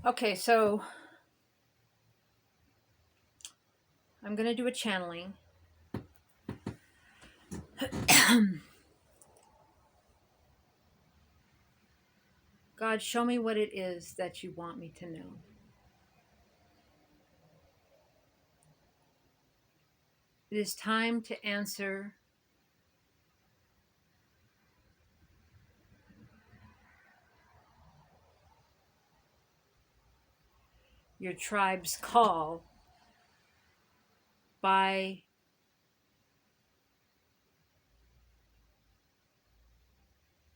Okay, so I'm going to do a channeling. God, show me what it is that you want me to know. It is time to answer your tribe's call by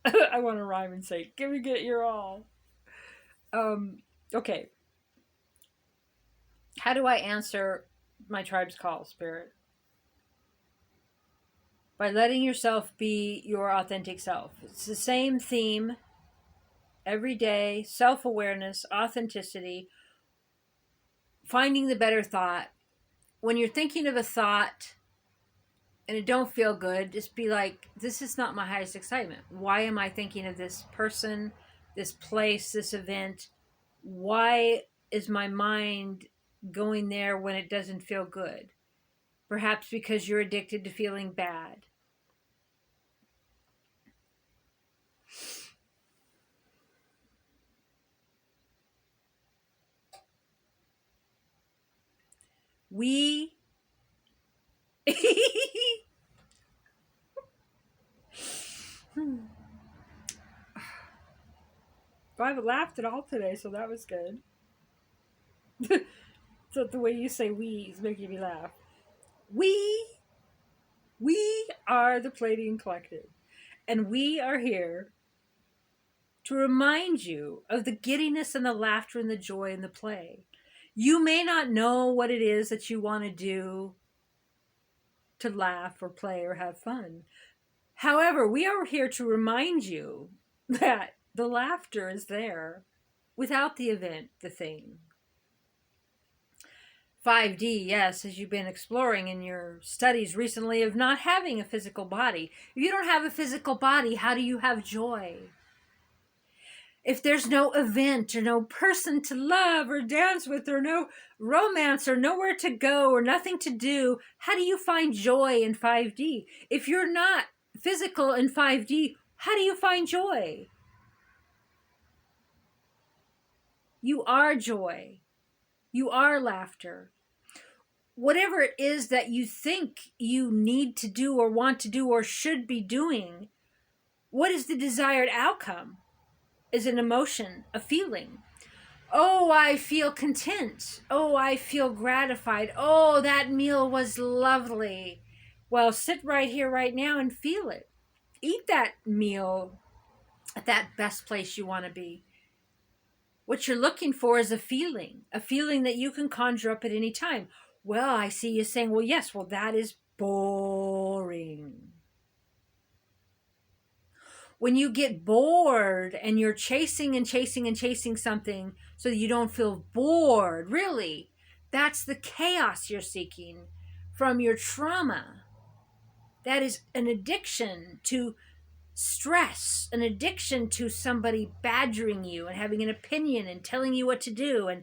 I want to rhyme and say, give me get your all. Okay. How do I answer my tribe's call, Spirit? By letting yourself be your authentic self. It's the same theme every day: self awareness, authenticity, finding the better thought. When you're thinking of a thought and it don't feel good, just be like, this is not my highest excitement. Why am I thinking of this person, this place, this event? Why is my mind going there when it doesn't feel good? Perhaps because you're addicted to feeling bad. We I haven't laughed at all today, so that was good. So the way you say we is making me laugh. We are the Palladian Collective, and we are here to remind you of the giddiness and the laughter and the joy and the play. You may not know what it is that you want to do to laugh or play or have fun. However, we are here to remind you that the laughter is there without the event, the thing. 5D, yes, as you've been exploring in your studies recently of not having a physical body. If you don't have a physical body, how do you have joy? If there's no event or no person to love or dance with or no romance or nowhere to go or nothing to do, how do you find joy in 5D? If you're not physical in 5D, how do you find joy? You are joy. You are laughter. Whatever it is that you think you need to do or want to do or should be doing, what is the desired outcome? Is an emotion, a feeling. Oh, I feel content. Oh, I feel gratified. Oh, that meal was lovely. Well, sit right here, right now, and feel it. Eat that meal at that best place you want to be. What you're looking for is a feeling that you can conjure up at any time. Well, I see you saying, well, yes, well, that is boring. When you get bored and you're chasing and chasing and chasing something so that you don't feel bored, really, that's the chaos you're seeking from your trauma. That is an addiction to stress, an addiction to somebody badgering you and having an opinion and telling you what to do and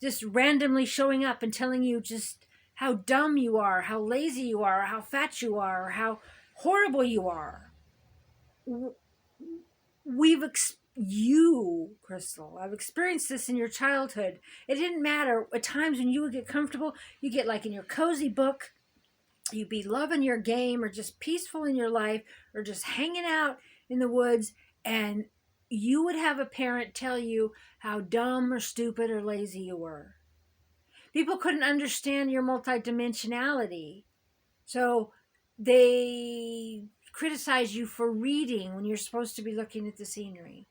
just randomly showing up and telling you just how dumb you are, how lazy you are, how fat you are, or how horrible you are. Crystal, I've experienced this in your childhood. It didn't matter. At times when you would get comfortable, you get like in your cozy book, you'd be loving your game or just peaceful in your life or just hanging out in the woods, and you would have a parent tell you how dumb or stupid or lazy you were. People couldn't understand your multidimensionality, so they criticize you for reading when you're supposed to be looking at the scenery.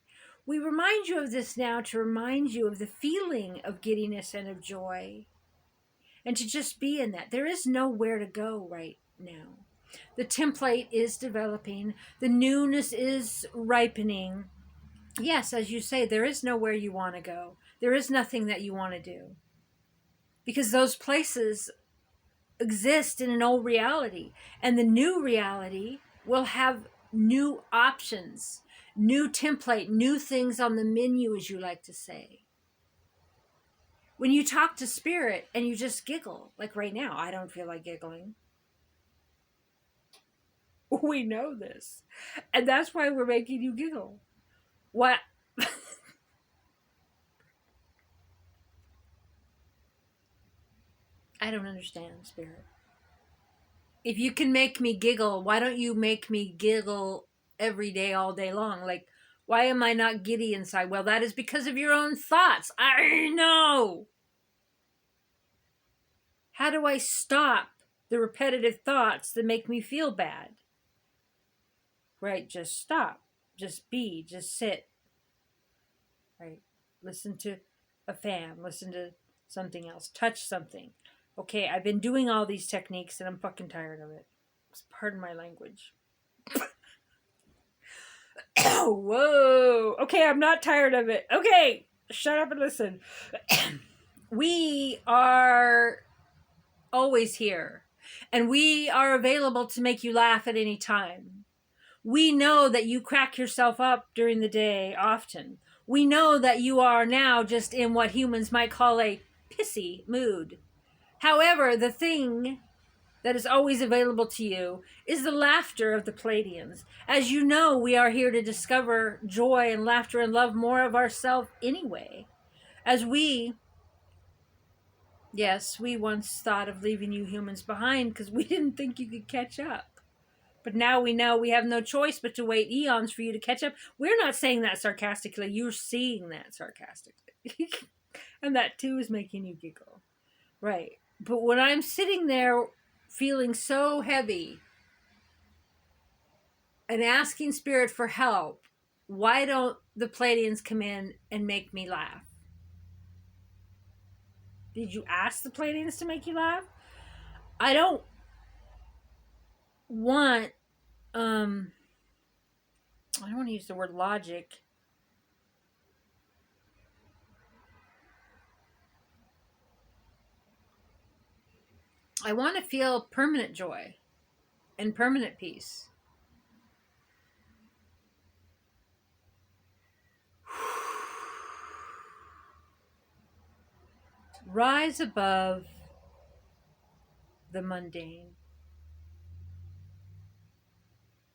We remind you of this now to remind you of the feeling of giddiness and of joy, and to just be in that. There is nowhere to go right now. The template is developing, the newness is ripening. Yes, as you say, there is nowhere you want to go. There is nothing that you want to do. Because those places exist in an old reality, and the new reality will have new options, new template, new things on the menu, as you like to say. When you talk to spirit and you just giggle, like right now, I don't feel like giggling. We know this. And that's why we're making you giggle. What? I don't understand, spirit. If you can make me giggle, why don't you make me giggle every day, all day long? Like, why am I not giddy inside? Well, that is because of your own thoughts. I know. How do I stop the repetitive thoughts that make me feel bad? Right? Just stop. Just be. Just sit. Right? Listen to a fan. Listen to something else. Touch something. Okay, I've been doing all these techniques and I'm fucking tired of it. Pardon my language. Whoa. Okay, I'm not tired of it. Okay, shut up and listen. We are always here, and we are available to make you laugh at any time. We know that you crack yourself up during the day often. We know that you are now just in what humans might call a pissy mood. However, the thing that is always available to you is the laughter of the Pleiadians. As you know, we are here to discover joy and laughter and love more of ourselves anyway. As we, yes, we once thought of leaving you humans behind because we didn't think you could catch up. But now we know we have no choice but to wait eons for you to catch up. We're not saying that sarcastically. You're seeing that sarcastically. And that too is making you giggle. Right. But when I'm sitting there feeling so heavy and asking spirit for help, why don't the Pleiadians come in and make me laugh? Did you ask the Pleiadians to make you laugh? I don't want I don't want to use the word logic. I want to feel permanent joy and permanent peace. Rise above the mundane.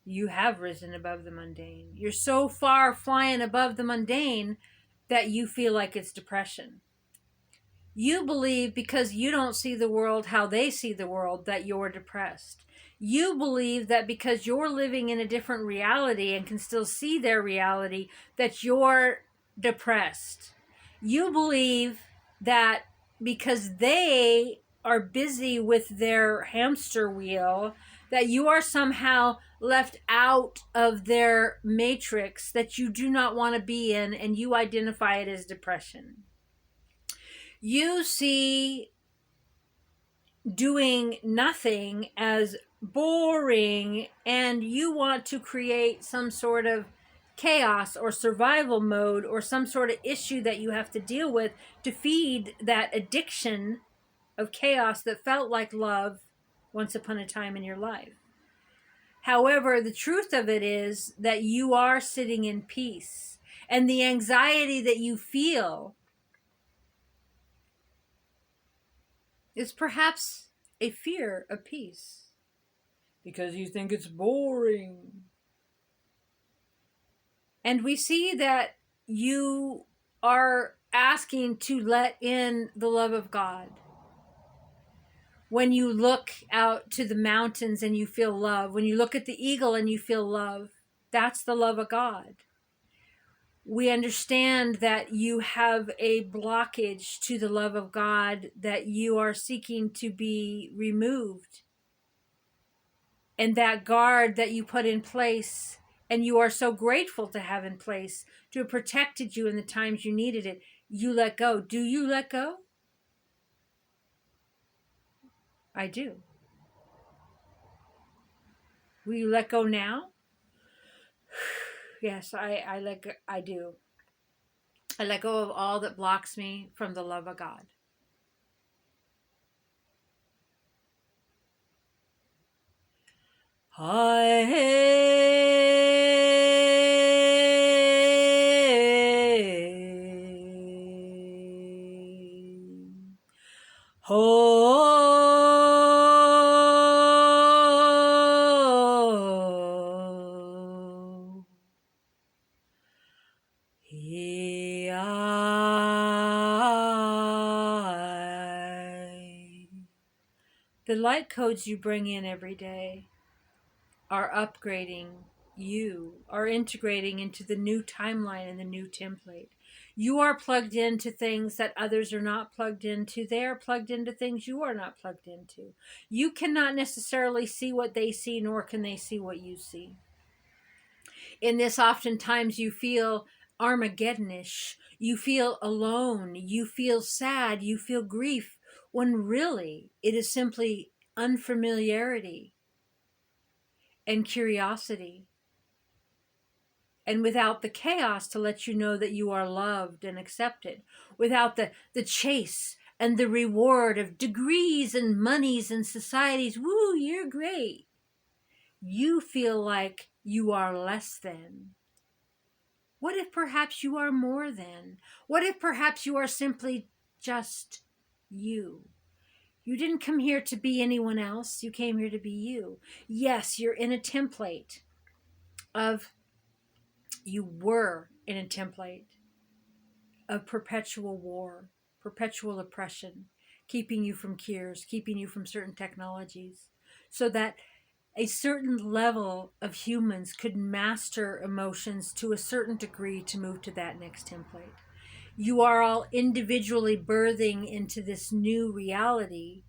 You have risen above the mundane. You're so far flying above the mundane that you feel like it's depression. You believe because you don't see the world how they see the world that you're depressed. You believe that because you're living in a different reality and can still see their reality that you're depressed. You believe that because they are busy with their hamster wheel that you are somehow left out of their matrix that you do not want to be in, and you identify it as depression. You see doing nothing as boring, and you want to create some sort of chaos or survival mode or some sort of issue that you have to deal with to feed that addiction of chaos that felt like love once upon a time in your life. However, the truth of it is that you are sitting in peace, and the anxiety that you feel is perhaps a fear of peace because you think it's boring. And we see that you are asking to let in the love of God. When you look out to the mountains and you feel love, when you look at the eagle and you feel love, that's the love of God. We understand that you have a blockage to the love of God that you are seeking to be removed. And that guard that you put in place and you are so grateful to have in place to have protected you in the times you needed it, you let go. Do you let go? I do. Will you let go now? Yes, I do. I let go of all that blocks me from the love of God. Ho. The light codes you bring in every day are upgrading you, are integrating into the new timeline and the new template. You are plugged into things that others are not plugged into. They are plugged into things you are not plugged into. You cannot necessarily see what they see, nor can they see what you see. In this, oftentimes you feel Armageddonish. You feel alone. You feel sad. You feel grief, when really it is simply unfamiliarity and curiosity, and without the chaos to let you know that you are loved and accepted, without the chase and the reward of degrees and monies and societies. Woo, you're great. You feel like you are less than. What if perhaps you are more than? What if perhaps you are simply just you? You didn't come here to be anyone else. You came here to be you. Yes, you're in a template of, you were in a template of perpetual war, perpetual oppression, keeping you from cures, keeping you from certain technologies, so that a certain level of humans could master emotions to a certain degree to move to that next template. You are all individually birthing into this new reality.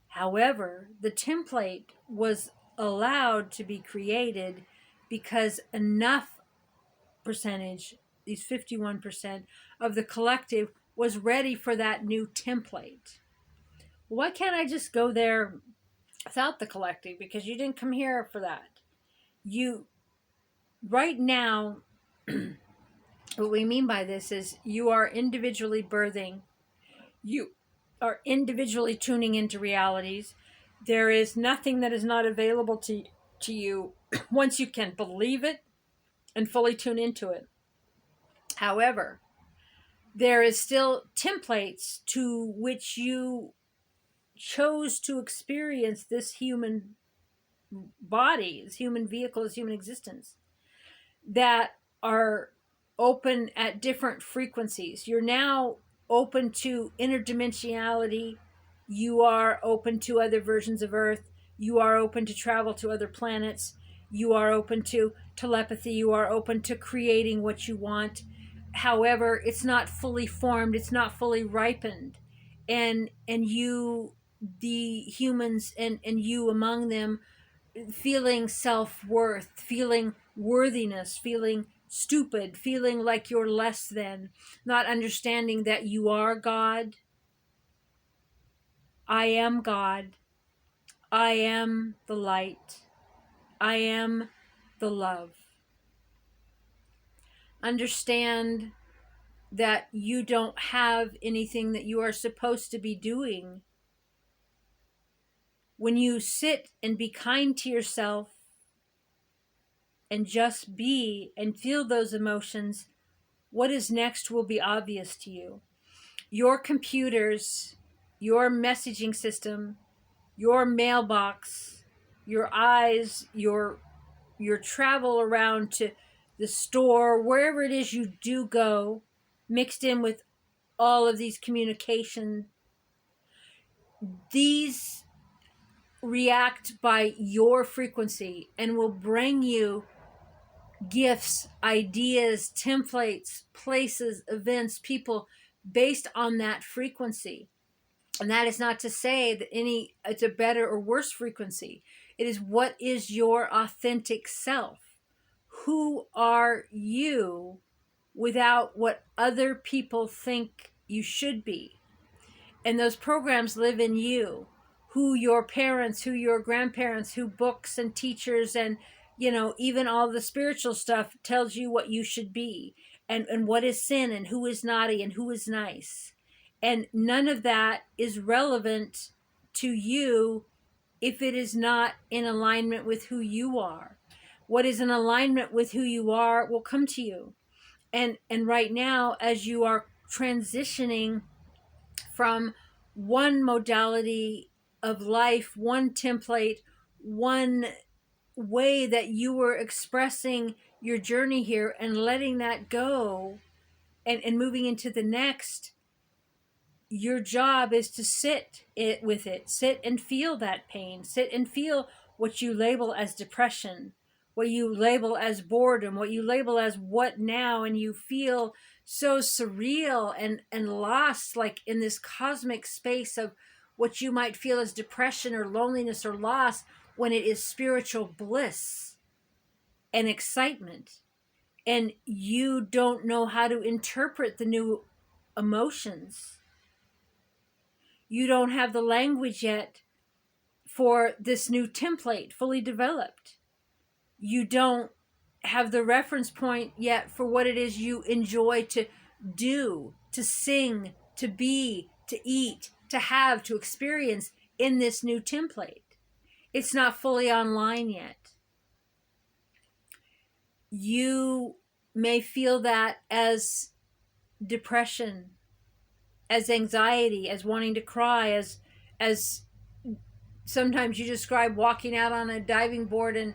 However, the template was allowed to be created because enough percentage, these 51% of the collective, was ready for that new template. Why can't I just go there without the collective? Because you didn't come here for that. You, right now, what we mean by this is you are individually birthing. You are individually tuning into realities. There is nothing that is not available to you once you can believe it and fully tune into it. However, there is still templates to which you chose to experience this human body, this human vehicle, this human existence, that are open at different frequencies. You're now open to interdimensionality. You are open to other versions of Earth. You are open to travel to other planets. You are open to telepathy. You are open to creating what you want. However, it's not fully formed. It's not fully ripened. And you, the humans, and you among them, feeling self-worth, feeling worthiness, feeling stupid, feeling like you're less than, not understanding that you are God. I am God. I am the light. I am the love. Understand that you don't have anything that you are supposed to be doing. When you sit and be kind to yourself and just be and feel those emotions, what is next will be obvious to you. Your computers, your messaging system, your mailbox, your eyes, your travel around to the store, wherever it is you do go, mixed in with all of these communication, these react by your frequency and will bring you gifts, ideas, templates, places, events, people based on that frequency. And that is not to say that it's a better or worse frequency. It is, what is your authentic self? Who are you without what other people think you should be? And those programs live in you. Who your parents, who your grandparents, who books and teachers and, even all the spiritual stuff tells you what you should be, and what is sin and who is naughty and who is nice. And none of that is relevant to you if it is not in alignment with who you are. What is in alignment with who you are will come to you. And right now, as you are transitioning from one modality of life, one template, one way that you were expressing your journey here, and letting that go, and moving into the next. Your job is to sit with it, sit and feel that pain, sit and feel what you label as depression, what you label as boredom, what you label as what now, and you feel so surreal and lost, like in this cosmic space of what you might feel as depression or loneliness or loss, when it is spiritual bliss and excitement. And you don't know how to interpret the new emotions. You don't have the language yet for this new template fully developed. You don't have the reference point yet for what it is you enjoy to do, to sing, to be, to eat, to have, to experience in this new template. It's not fully online yet. You may feel that as depression, as anxiety, as wanting to cry, as sometimes you describe walking out on a diving board and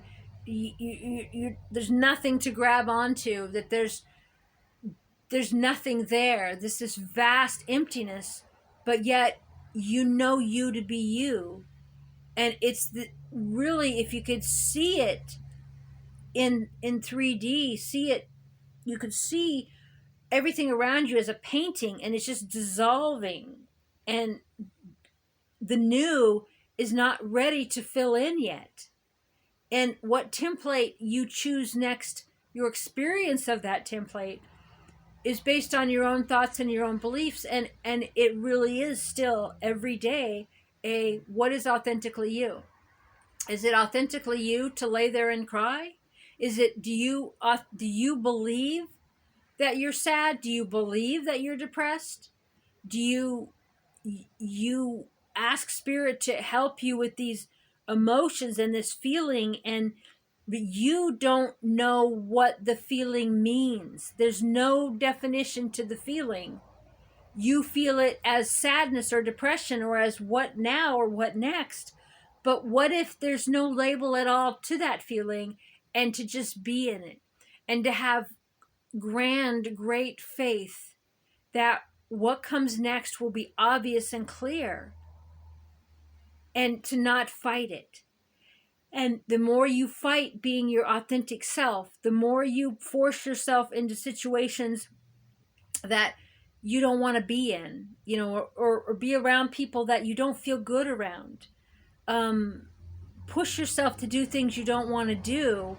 there's nothing to grab onto, that there's nothing there, this vast emptiness, but yet you know you to be you. And it's really, if you could see it in 3D, see it, you could see everything around you as a painting, and it's just dissolving, and the new is not ready to fill in yet. And what template you choose next, your experience of that template is based on your own thoughts and your own beliefs. And it really is still every day a what is authentically you. Is it authentically you to lay there and cry? Is it, do you believe that you're sad? Do you believe that you're depressed? Do you ask spirit to help you with these emotions and this feeling, and you don't know what the feeling means? There's no definition to the feeling. You feel it as sadness or depression, or as what now or what next. But what if there's no label at all to that feeling, and to just be in it, and to have great faith that what comes next will be obvious and clear, and to not fight it. And the more you fight being your authentic self, the more you force yourself into situations that you don't want to be in, or be around people that you don't feel good around. Push yourself to do things you don't want to do.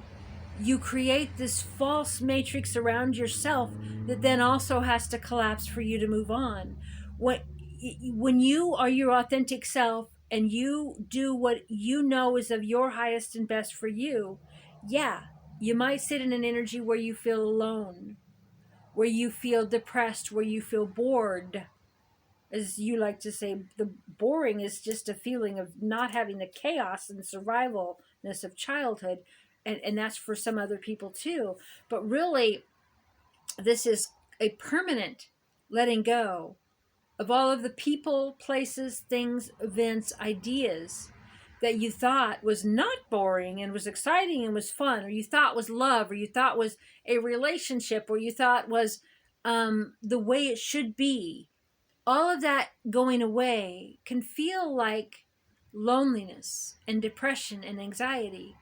You create this false matrix around yourself that then also has to collapse for you to move on. When you are your authentic self and you do what you know is of your highest and best for you, yeah, you might sit in an energy where you feel alone, where you feel depressed, where you feel bored. As you like to say, the boring is just a feeling of not having the chaos and survivalness of childhood. And that's for some other people too. But really, this is a permanent letting go of all of the people, places, things, events, ideas that you thought was not boring and was exciting and was fun, or you thought was love, or you thought was a relationship, or you thought was the way it should be. All of that going away can feel like loneliness and depression and anxiety.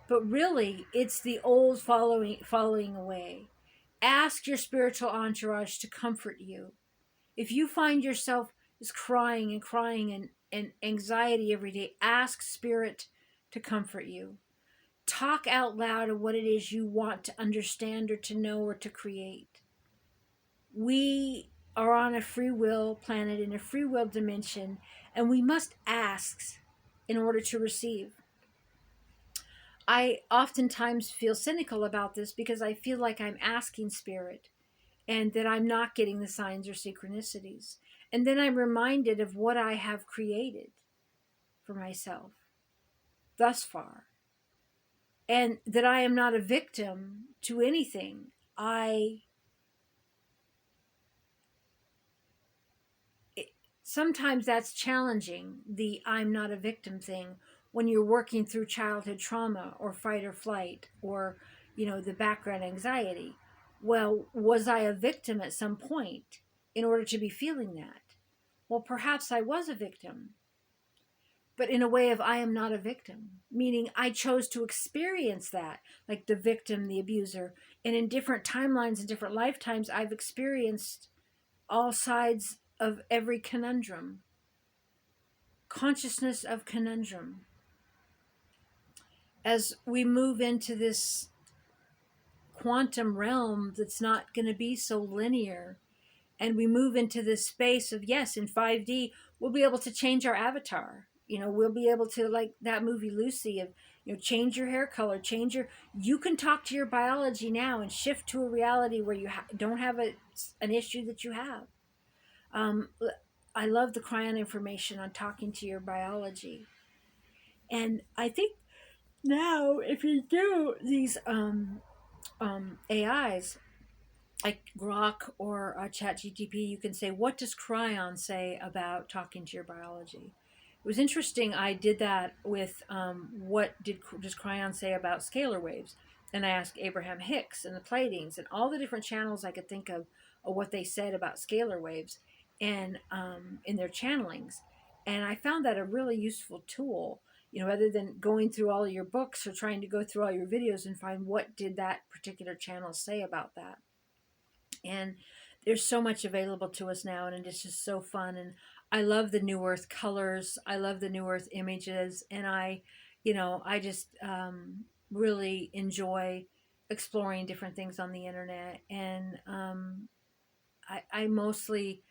But really, it's the old following away. Ask your spiritual entourage to comfort you. If you find yourself just crying and crying and anxiety every day, ask spirit to comfort you. Talk out loud of what it is you want to understand or to know or to create. We are on a free will planet, in a free will dimension, and we must ask in order to receive. I oftentimes feel cynical about this because I feel like I'm asking spirit and that I'm not getting the signs or synchronicities. And then I'm reminded of what I have created for myself thus far, and that I am not a victim to anything. sometimes that's challenging, the I'm not a victim thing, when you're working through childhood trauma or fight or flight or, the background anxiety. Well, was I a victim at some point in order to be feeling that? Well, perhaps I was a victim, but in a way of I am not a victim, meaning I chose to experience that, like the victim, the abuser. And in different timelines and different lifetimes, I've experienced all sides of every conundrum, consciousness of conundrum. As we move into this quantum realm that's not going to be so linear, and we move into this space of, yes, in 5D, we'll be able to change our avatar. We'll be able to, like that movie Lucy, of, change your hair color, you can talk to your biology now and shift to a reality where you don't have an issue that you have. Um, I love the Cryon information on talking to your biology. And I think now, if you do these AIs, like Grok or ChatGPT, you can say, what does Cryon say about talking to your biology? It was interesting. I did that with what does Cryon say about scalar waves? And I asked Abraham Hicks and the Pleiadians and all the different channels I could think of what they said about scalar waves and in their channelings. And I found that a really useful tool, rather than going through all of your books or trying to go through all your videos and find what did that particular channel say about that. And there's so much available to us now, and it's just so fun. And I love the New Earth colors, I love the New Earth images, and I just really enjoy exploring different things on the internet. And I mostly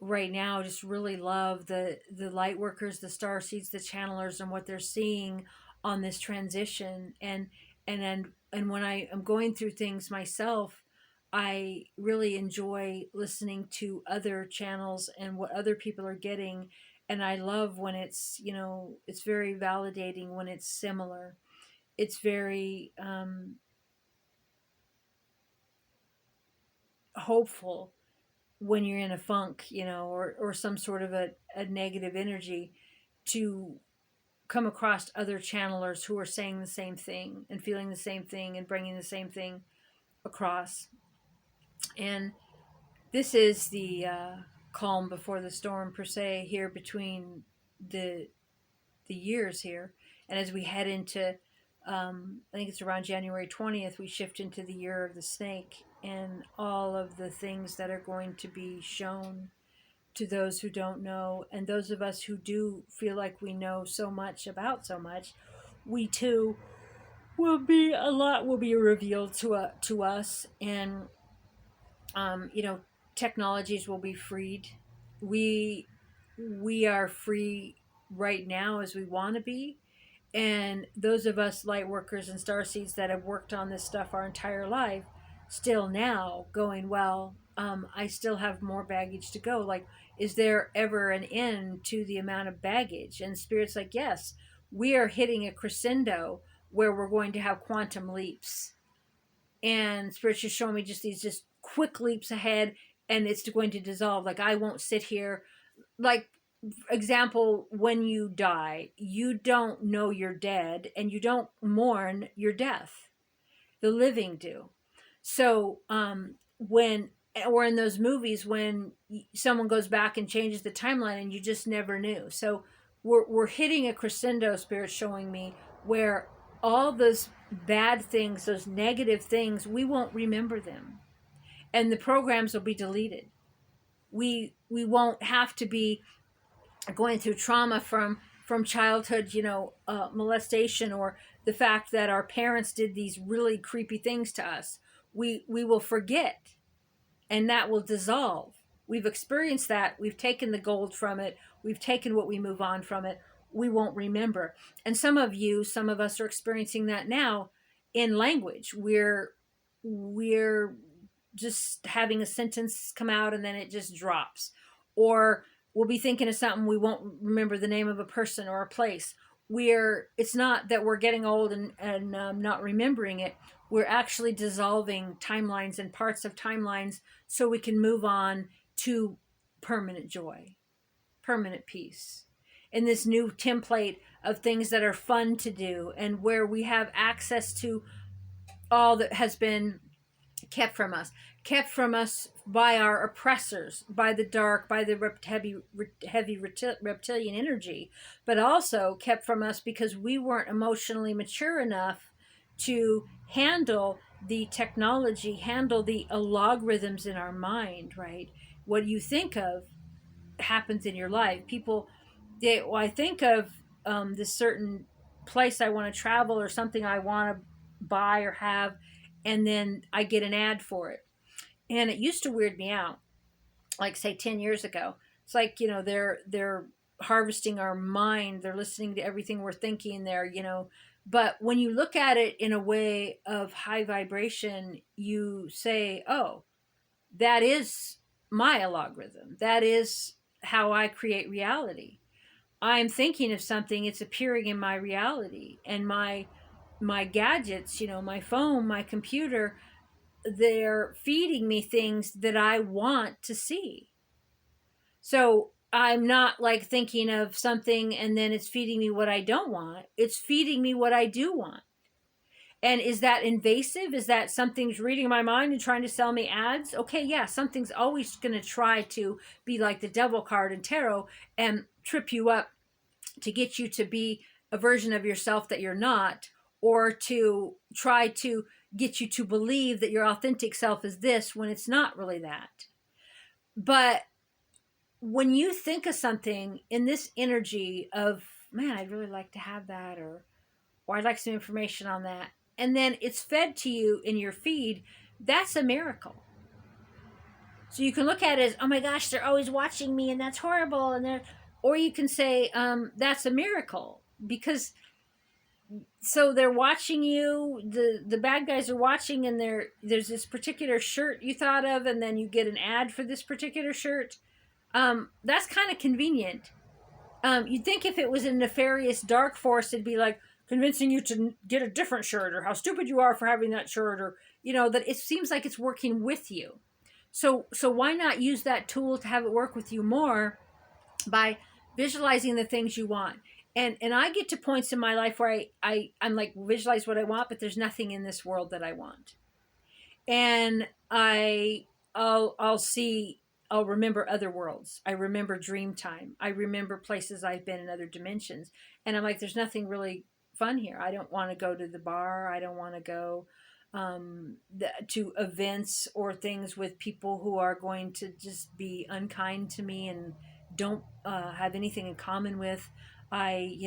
right now just really love the light workers, the star seeds, the channelers, and what they're seeing on this transition. And when I am going through things myself, I really enjoy listening to other channels and what other people are getting. And I love when it's very validating when it's similar. It's very hopeful when you're in a funk, or some sort of a negative energy, to come across other channelers who are saying the same thing and feeling the same thing and bringing the same thing across. And this is the calm before the storm, per se, here between the years here. And as we head into, I think it's around January 20th, we shift into the year of the snake, and all of the things that are going to be shown to those who don't know, and those of us who do feel like we know so much about so much, we too a lot will be revealed to us. And technologies will be freed. We are free right now as we want to be. And those of us light workers and starseeds that have worked on this stuff our entire life, still now going, well, I still have more baggage to go. Like, is there ever an end to the amount of baggage? And Spirit's like, yes, we are hitting a crescendo where we're going to have quantum leaps. And Spirit's just showing me just these just quick leaps ahead, and it's going to dissolve. Like, I won't sit here. Like, example, when you die, you don't know you're dead, and you don't mourn your death. The living do. So when, or in those movies, when someone goes back and changes the timeline and you just never knew. So we're hitting a crescendo, Spirit showing me, where all those bad things, those negative things, we won't remember them, and the programs will be deleted. We won't have to be going through trauma from childhood, molestation, or the fact that our parents did these really creepy things to us. We will forget, and that will dissolve. We've experienced that. We've taken the gold from it. We've taken what we move on from it. We won't remember. And some of us are experiencing that now in language. We're just having a sentence come out and then it just drops. Or we'll be thinking of something, we won't remember the name of a person or a place. It's not that we're getting old and not remembering it. We're actually dissolving timelines and parts of timelines so we can move on to permanent joy. permanent peace, in this new template of things that are fun to do, and where we have access to all that has been kept from us by our oppressors, by the dark, by the heavy reptilian energy, but also kept from us because we weren't emotionally mature enough to handle the technology, handle the algorithms in our mind, right? What you think of happens in your life. Well, I think of this certain place I want to travel or something I want to buy or have, and then I get an ad for it. And it used to weird me out, like say 10 years ago. It's like, they're harvesting our mind. They're listening to everything we're thinking there. But when you look at it in a way of high vibration, you say, oh, that is my algorithm. That is how I create reality. I'm thinking of something, it's appearing in my reality. And my gadgets, my phone, my computer, they're feeding me things that I want to see. So I'm not like thinking of something and then it's feeding me what I don't want. It's feeding me what I do want. And is that invasive? Is that something's reading my mind and trying to sell me ads? Okay, yeah, something's always going to try to be like the devil card in tarot and trip you up to get you to be a version of yourself that you're not, or to try to get you to believe that your authentic self is this when it's not really that. But when you think of something in this energy of, man, I'd really like to have that, or I'd like some information on that, and then it's fed to you in your feed, that's a miracle. So you can look at it as, oh my gosh, they're always watching me and that's horrible, or you can say, that's a miracle, because so they're watching you, the bad guys are watching, and there's this particular shirt you thought of, and then you get an ad for this particular shirt. That's kind of convenient. You'd think if it was a nefarious dark force, it'd be like convincing you to get a different shirt, or how stupid you are for having that shirt, or that it seems like it's working with you. So why not use that tool to have it work with you more by visualizing the things you want? And I get to points in my life where I'm like, visualize what I want, but there's nothing in this world that I want. And I'll remember other worlds. I remember dream time. I remember places I've been in other dimensions. And I'm like, there's nothing really fun here. I don't want to go to the bar. I don't want to go to events or things with people who are going to just be unkind to me and don't have anything in common with. I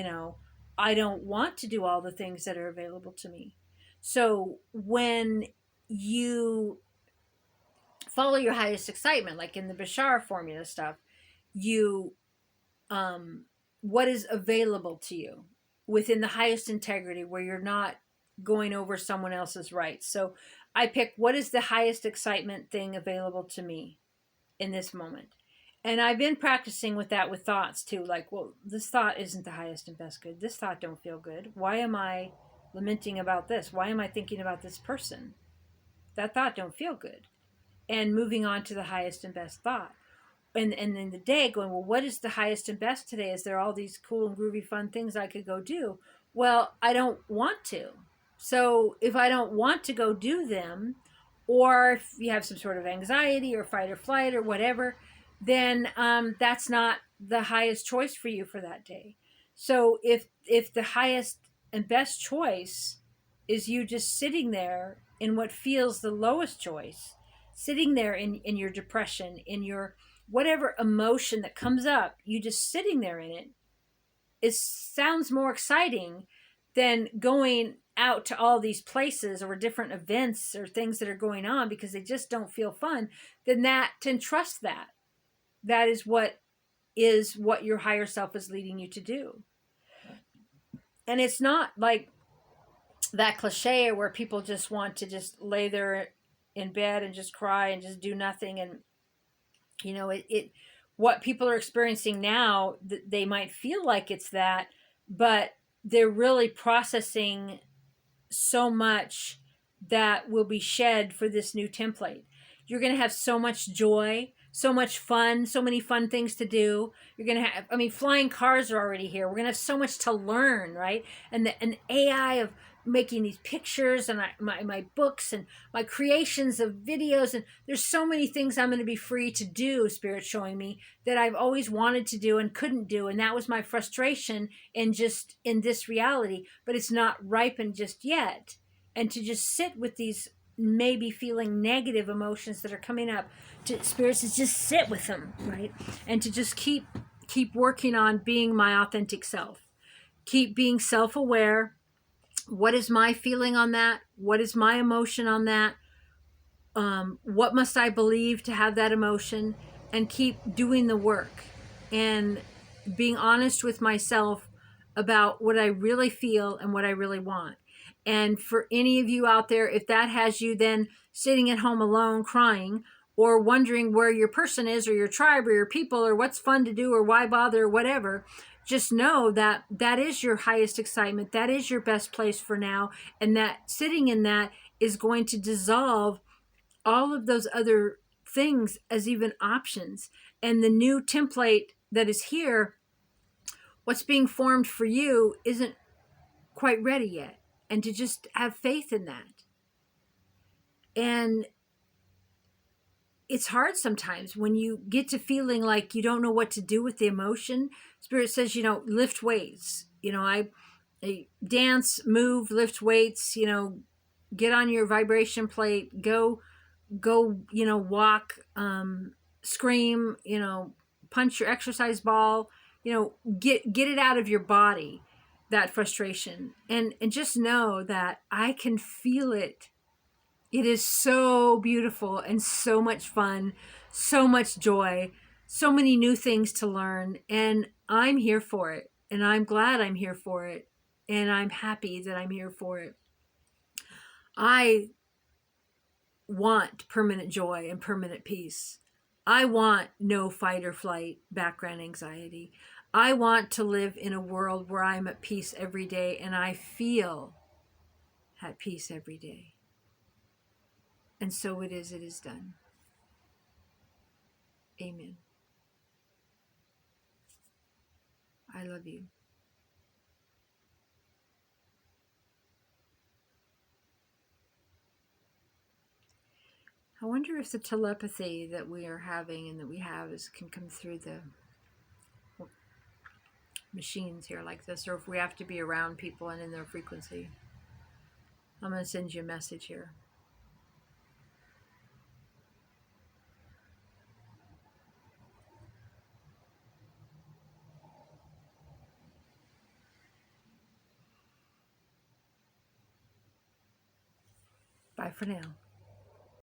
don't want to do all the things that are available to me. So when you follow your highest excitement, like in the Bashar formula stuff, you what is available to you within the highest integrity, where you're not going over someone else's rights. So I pick, what is the highest excitement thing available to me in this moment? And I've been practicing with that with thoughts too. Like, well, this thought isn't the highest and best good. This thought don't feel good. Why am I lamenting about this? Why am I thinking about this person? That thought don't feel good. And moving on to the highest and best thought. And in the day going, well, what is the highest and best today? Is there all these cool and groovy fun things I could go do? Well, I don't want to. So if I don't want to go do them, or if you have some sort of anxiety or fight or flight or whatever, then that's not the highest choice for you for that day. So if the highest and best choice is you just sitting there in what feels the lowest choice, sitting there in your depression, in your whatever emotion that comes up, you just sitting there in it sounds more exciting than going out to all these places or different events or things that are going on because they just don't feel fun. Then trust that. That is what your higher self is leading you to do. And it's not like that cliche where people just want to just lay there in bed and just cry and just do nothing. And what people are experiencing now, they might feel like it's that, but they're really processing so much that will be shed for this new template. You're going to have so much joy, so much fun, so many fun things to do. You're going to have, I mean, flying cars are already here. We're going to have so much to learn, right? And an AI of making these pictures and my books and my creations of videos. And there's so many things I'm going to be free to do, Spirit's showing me, that I've always wanted to do and couldn't do. And that was my frustration in just in this reality, but it's not ripened just yet. And to just sit with these maybe feeling negative emotions that are coming up, to spirits is just sit with them, right? And to just keep working on being my authentic self, keep being self-aware. What is my feeling on that? What is my emotion on that? What must I believe to have that emotion? And keep doing the work and being honest with myself about what I really feel and what I really want. And for any of you out there, if that has you then sitting at home alone crying, or wondering where your person is or your tribe or your people or what's fun to do or why bother or whatever, just know that that is your highest excitement. That is your best place for now. And that sitting in that is going to dissolve all of those other things as even options. And the new template that is here, what's being formed for you isn't quite ready yet. And to just have faith in that. And it's hard sometimes when you get to feeling like you don't know what to do with the emotion. Spirit says, lift weights. I dance, move, lift weights, get on your vibration plate, go, walk, scream, punch your exercise ball, get it out of your body, that frustration. And just know that I can feel it. It is so beautiful and so much fun, so much joy, so many new things to learn. And I'm here for it. And I'm glad I'm here for it. And I'm happy that I'm here for it. I want permanent joy and permanent peace. I want no fight or flight background anxiety. I want to live in a world where I'm at peace every day and I feel at peace every day. And so it is done. Amen. I love you. I wonder if the telepathy that we are having and that we have can come through the machines here like this, or if we have to be around people and in their frequency. I'm going to send you a message here. Bye for now.